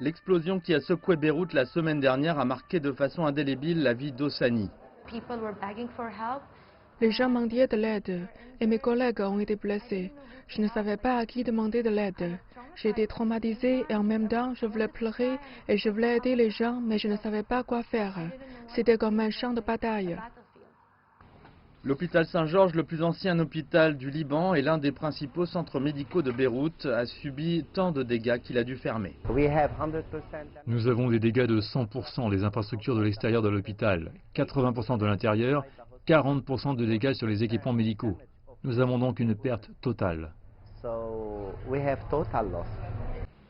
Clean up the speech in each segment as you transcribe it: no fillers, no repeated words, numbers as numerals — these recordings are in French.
L'explosion qui a secoué Beyrouth la semaine dernière a marqué de façon indélébile la vie d'Ossani. Les gens mendiaient de l'aide et mes collègues ont été blessés. Je ne savais pas à qui demander de l'aide. J'ai été traumatisée et en même temps je voulais pleurer et je voulais aider les gens mais je ne savais pas quoi faire. C'était comme un champ de bataille. L'hôpital Saint-Georges, le plus ancien hôpital du Liban et l'un des principaux centres médicaux de Beyrouth, a subi tant de dégâts qu'il a dû fermer. Nous avons des dégâts de 100% des infrastructures de l'extérieur de l'hôpital, 80% de l'intérieur, 40% de dégâts sur les équipements médicaux. Nous avons donc une perte totale.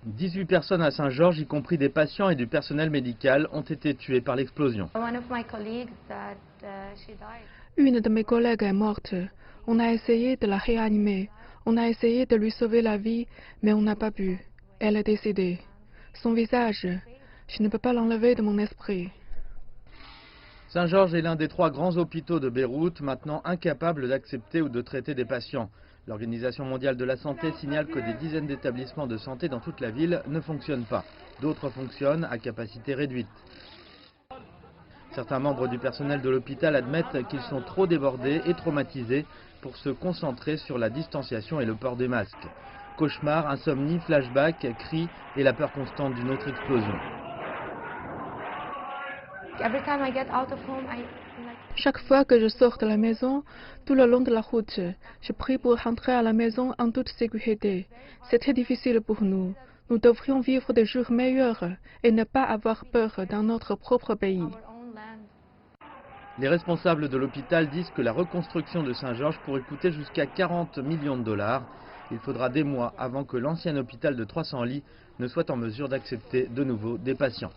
18 personnes à Saint-Georges, y compris des patients et du personnel médical, ont été tuées par l'explosion. Une de mes collègues est morte. On a essayé de la réanimer. On a essayé de lui sauver la vie, mais on n'a pas pu. Elle est décédée. Son visage, je ne peux pas l'enlever de mon esprit. Saint-Georges est l'un des 3 grands hôpitaux de Beyrouth, maintenant incapable d'accepter ou de traiter des patients. L'Organisation mondiale de la santé signale que des dizaines d'établissements de santé dans toute la ville ne fonctionnent pas. D'autres fonctionnent à capacité réduite. Certains membres du personnel de l'hôpital admettent qu'ils sont trop débordés et traumatisés pour se concentrer sur la distanciation et le port des masques. Cauchemars, insomnie, flashbacks, cris et la peur constante d'une autre explosion. Chaque fois que je sors de la maison, tout le long de la route, je prie pour rentrer à la maison en toute sécurité. C'est très difficile pour nous. Nous devrions vivre des jours meilleurs et ne pas avoir peur dans notre propre pays. Les responsables de l'hôpital disent que la reconstruction de Saint-Georges pourrait coûter jusqu'à 40 millions de dollars. Il faudra des mois avant que l'ancien hôpital de 300 lits ne soit en mesure d'accepter de nouveau des patients.